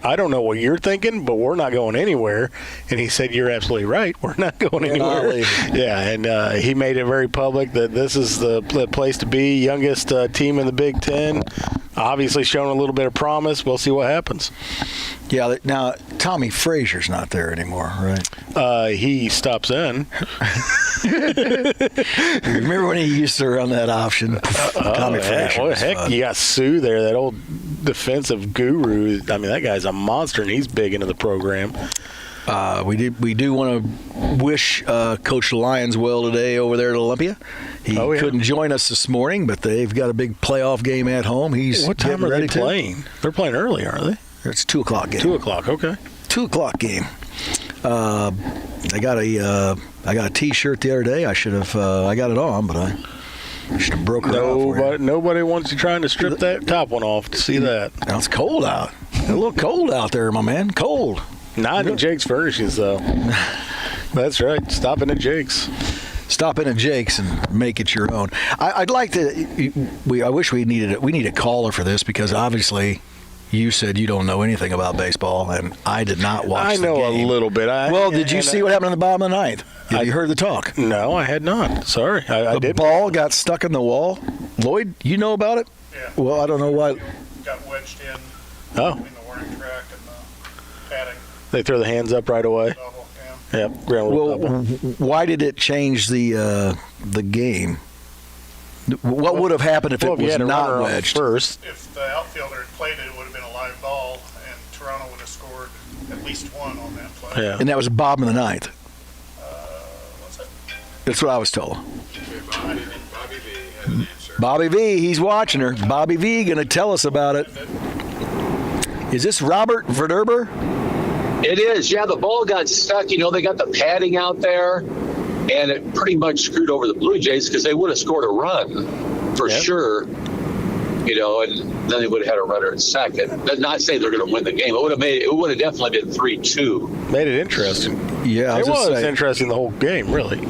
I don't know what you're thinking, but we're not going anywhere. And he said, you're absolutely right. We're not going anywhere. Yeah, and he made it very public that this is the place to be. Youngest team in the Big Ten. Obviously showing a little bit of promise. We'll see what happens. Yeah, now Tommy Frazier's not there anymore, right? He stops in. Remember when he used to run that option? Tommy Frazier. Well, heck, you got Sue there, that old defensive guru. I mean, that guy's a monster, and he's big into the program. We do want to wish Coach Lyons well today over there at Olympia. He couldn't join us this morning, but they've got a big playoff game at home. What time are they playing? They're playing early, aren't they? It's a 2:00 game. 2:00, okay. 2:00 game. I got a T-shirt the other day. I should have. I got it on, but I should have broke it off. Nobody wants you trying to strip that top one off to see that. Now it's cold out. A little cold out there, my man. Cold. Not in Jake's Furnishings, though. That's right. Stop in at Jake's. Stop in at Jake's and make it your own. I'd like to. I wish we need a caller for this, because obviously you said you don't know anything about baseball, and I did not watch the game. I know a little bit. Did you see what happened in the bottom of the ninth? Have you heard the talk? No, I had not. Sorry. I did. The ball got stuck in the wall. Lloyd, you know about it? Yeah. Well, I don't know why. Got wedged in between the warning track and the padding. They throw the hands up right away. Double, Yep. Well, why did it change the game? What would have happened if it was not wedged? First, if the outfielder had played it, it would have been a live ball, and Toronto would have scored at least one on that play. Yeah. And that was bottom of the ninth. Was it? That's what I was told. Bobby V has an answer. Bobby V, he's watching her. Bobby V going to tell us about it. Is this Robert Verderber? It is, yeah. The ball got stuck. They got the padding out there, and it pretty much screwed over the Blue Jays, because they would have scored a run for sure. And then they would have had a runner at second. Not saying they're going to win the game. It would have definitely been 3-2. Made it interesting. Yeah, it was interesting the whole game, really.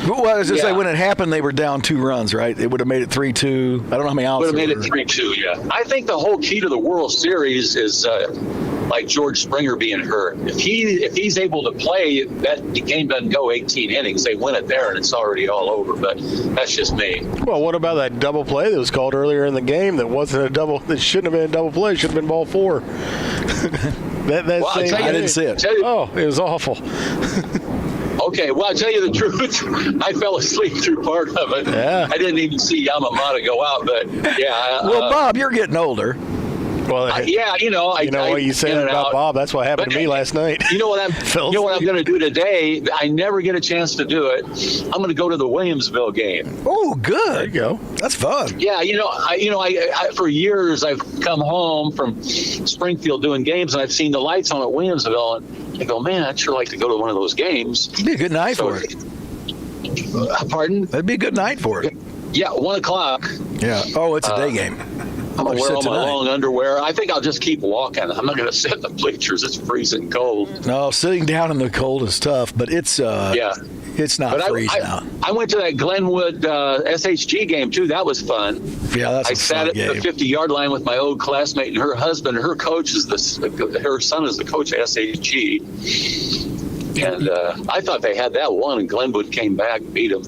Well, I was just saying, when it happened, they were down 2 runs, right? It would have made it 3-2. I don't know how many outs. Would have made it 3-2. Yeah. I think the whole key to the World Series is like George Springer being hurt. If he's able to play, that game doesn't go 18 innings. They win it there, and it's already all over. But that's just me. Well, what about that double play that was called earlier in the game that wasn't a double? That shouldn't have been a double play. It should have been ball 4. I didn't see it. It was awful. Okay, well, I'll tell you the truth. I fell asleep through part of it. Yeah. I didn't even see Yamamata go out, but yeah. Well, Bob, you're getting older. Well, what you said about Bob. That's what happened to me last night. You know what I'm going to do today? I never get a chance to do it. I'm going to go to the Williamsville game. Oh, good. There you go. That's fun. Yeah, I for years I've come home from Springfield doing games, and I've seen the lights on at Williamsville, and I go, man, I'd sure like to go to one of those games. It'd be a good night for it. Pardon? That'd be a good night for it. Yeah, 1:00. Yeah. Oh, it's a day game. I'm going to wear all my long underwear. I think I'll just keep walking. I'm not going to sit in the bleachers. It's freezing cold. No, sitting down in the cold is tough, but it's it's not freezing out. I went to that Glenwood SHG game, too. That was fun. Yeah, that's I sat at the 50-yard line with my old classmate and her husband. Her coach is her son is the coach at SHG. And I thought they had that one, and Glenwood came back and beat them.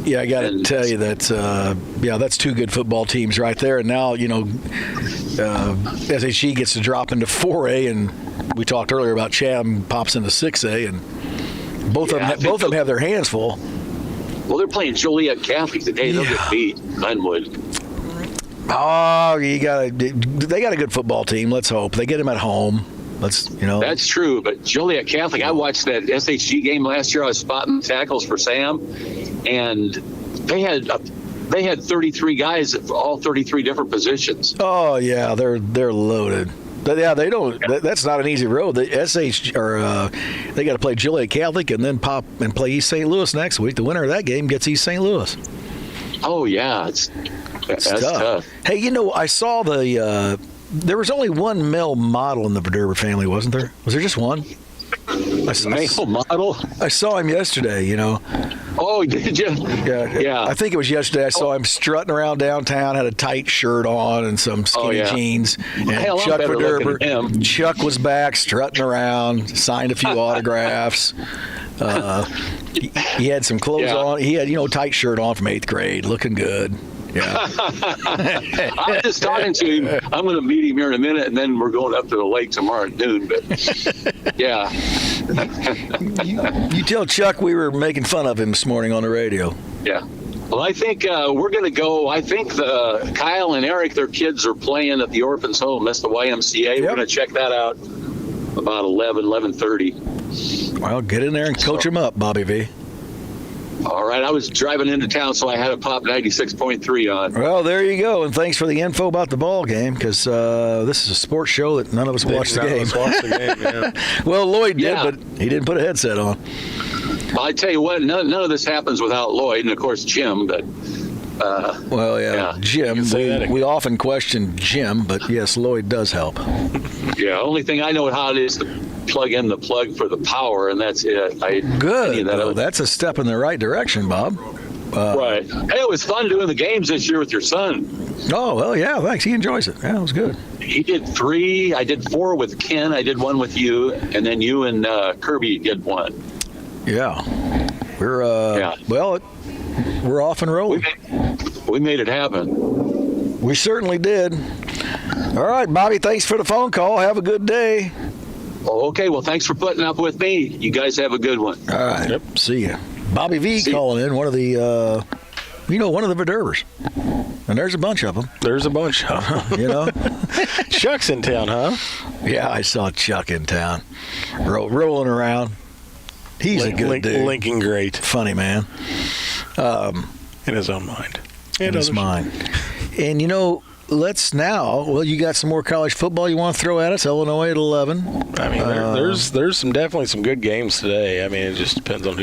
Yeah, I got to tell you that, that's 2 good football teams right there. And now, SHG gets to drop into 4A, and we talked earlier about Chatham pops into 6A, and both of them have their hands full. Well, they're playing Joliet Catholic today. They'll get beat, Glenwood. Oh, they got a good football team. Let's hope they get them at home. That's true. But Joliet Catholic, I watched that SHG game last year. I was spotting tackles for Sam, and they had they had 33 guys at all 33 different positions. Oh yeah, they're loaded. But yeah, they don't. That's not an easy road. The SH they got to play Joliet Catholic and then pop and play East St. Louis next week. The winner of that game gets East St. Louis. Oh yeah, that's tough. Hey, you know, I saw there was only one male model in the Verderber family, wasn't there? Was there just one? Male model? I saw him yesterday, you know. Oh, did you? Yeah. I think it was yesterday. I saw him strutting around downtown, had a tight shirt on and some skinny jeans. And Hell, Chuck I'm better looking than him. Chuck was back, strutting around, signed a few autographs. He had some clothes on. He had, tight shirt on from 8th grade, looking good. Yeah. I'm just talking to him. I'm going to meet him here in a minute, and then we're going up to the lake tomorrow at noon. But yeah. You tell Chuck we were making fun of him this morning on the radio. Yeah. Well, I think we're going to go. I think Kyle and Eric, their kids are playing at the Orphans Home. That's the YMCA. Yep. We're going to check that out about 11:30. Well, get in there and coach them up, Bobby V. All right, I was driving into town, so I had to pop 96.3 on. Well, there you go, and thanks for the info about the ball game, because this is a sports show that none of us watched the game. Well, Lloyd did, but he didn't put a headset on. Well, I tell you what, none of this happens without Lloyd, and of course Jim. But Jim. We often question Jim, but yes, Lloyd does help. Yeah, only thing I know how it is to plug in the plug for the power, and that's it. Good. That's a step in the right direction, Bob. Right. Hey, it was fun doing the games this year with your son. Oh, well, yeah, thanks. He enjoys it. Yeah, it was good. He did 3. I did 4 with Ken. I did 1 with you, and then you and Kirby did 1. Yeah. We're we're off and rolling. We made it happen. We certainly did. All right, Bobby, thanks for the phone call. Have a good day. Okay, well, thanks for putting up with me. You guys have a good one. All right. Yep. See ya. Bobby V calling in, one of the Verderbers. And there's a bunch of them. There's a bunch of them. Chuck's in town, huh? Yeah, I saw Chuck in town. Rolling around. He's a good dude. Lincoln great. Funny man. In his own mind. In his mind. And, let's now. Well, you got some more college football you want to throw at us? Illinois at 11. I mean, there's definitely some good games today. I mean, it just depends on who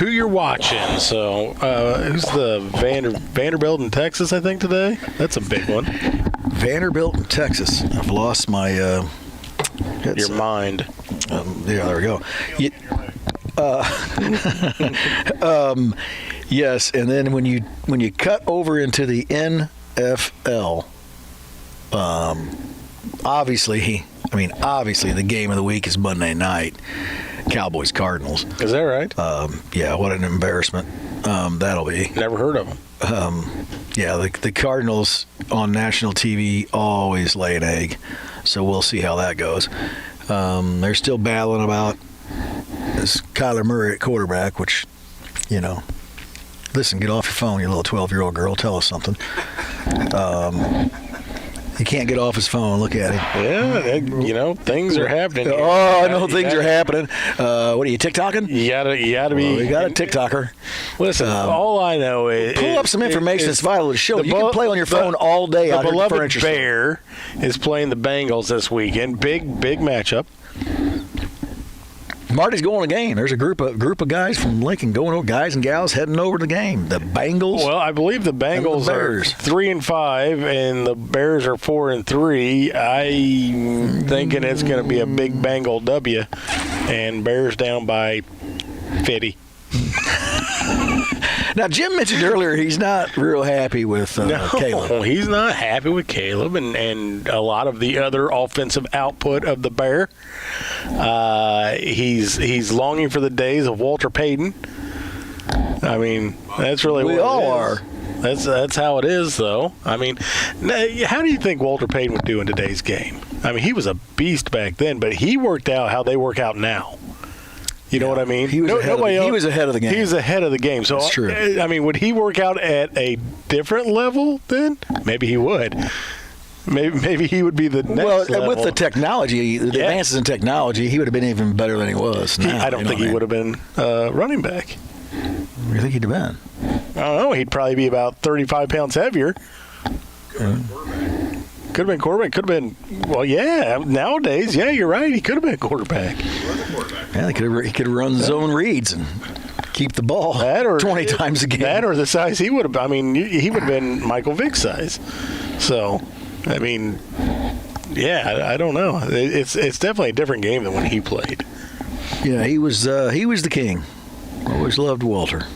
you're watching. So, who's the Vanderbilt in Texas? I think today. That's a big one. Vanderbilt in Texas. I've lost my your mind. Yeah, there we go. Yes, and then when you cut over into the NFL, obviously the game of the week is Monday night, Cowboys Cardinals. Is that right? Yeah, what an embarrassment that'll be. Never heard of them. Yeah, the Cardinals on national TV always lay an egg, so we'll see how that goes. They're still battling about this Kyler Murray at quarterback, which, listen, get off your phone, you little 12-year-old girl. Tell us something. He can't get off his phone. Look at him. Yeah, things are happening. Oh, I know things are happening. What are you, TikToking? You gotta be. We got a TikToker. Listen, all I know is pull up some information that's vital to the show. You can play on your phone all day. The beloved Bear is playing the Bengals this weekend. Big matchup. Marty's going to the game. There's a group of guys from Lincoln guys and gals heading over to the game. The Bengals. Well, I believe the Bengals are 3-5 and the Bears are 4-3. I'm thinking it's going to be a big Bengal W, and Bears down by 50. Now, Jim mentioned earlier he's not real happy with Caleb. No, he's not happy with Caleb and a lot of the other offensive output of the Bear. He's longing for the days of Walter Payton. I mean, that's really what we all are. That's how it is, though. I mean, how do you think Walter Payton would do in today's game? I mean, he was a beast back then, but he worked out how they work out now. You know what I mean? He was ahead of the game. He was ahead of the game. So, that's true. I mean, would he work out at a different level then? Maybe he would. Maybe he would be the next level. With the technology, the advances in technology, he would have been even better than he was now. I don't think he would have been running back. do you think he'd have been? I don't know. He'd probably be about 35 pounds heavier. Could have been quarterback. Could have been. Well, yeah. Nowadays, yeah, you're right. He could have been a quarterback. Yeah, he could have run zone reads and keep the ball 20 times a game. That or the size he would have. I mean, he would have been Michael Vick's size. So, I mean, yeah, I don't know. It's definitely a different game than when he played. Yeah, he was the king. Always loved Walter.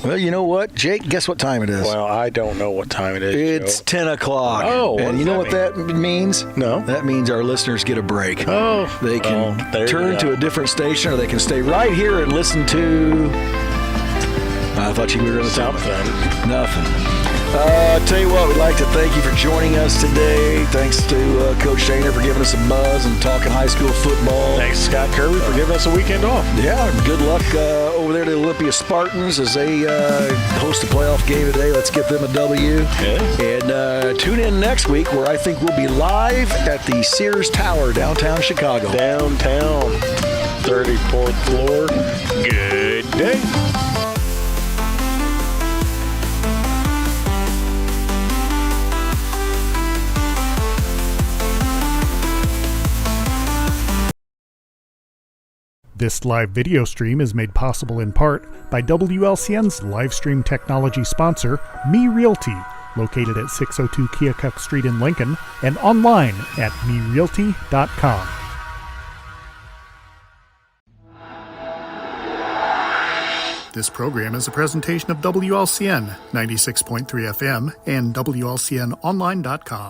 Well, you know what, Jake? Guess what time it is? Well, I don't know what time it is. It's 10 o'clock. Oh, and you know what that means? No. That means our listeners get a break. Oh. They can turn to a different station, or they can stay right here and listen to... I thought you were going to say nothing. Tell you what, we'd like to thank you for joining us today. Thanks to Coach Shaner for giving us a buzz and talking high school football. Thanks, Scott Kirby, for giving us a weekend off. Yeah, good luck over there to the Olympia Spartans as they host a playoff game today. Let's get them a W. Yeah. And tune in next week where I think we'll be live at the Sears Tower, downtown Chicago. Downtown, 34th floor. Good day. This live video stream is made possible in part by WLCN's live stream technology sponsor, Me Realty, located at 602 Keokuk Street in Lincoln, and online at merealty.com. This program is a presentation of WLCN 96.3 FM and WLCNonline.com.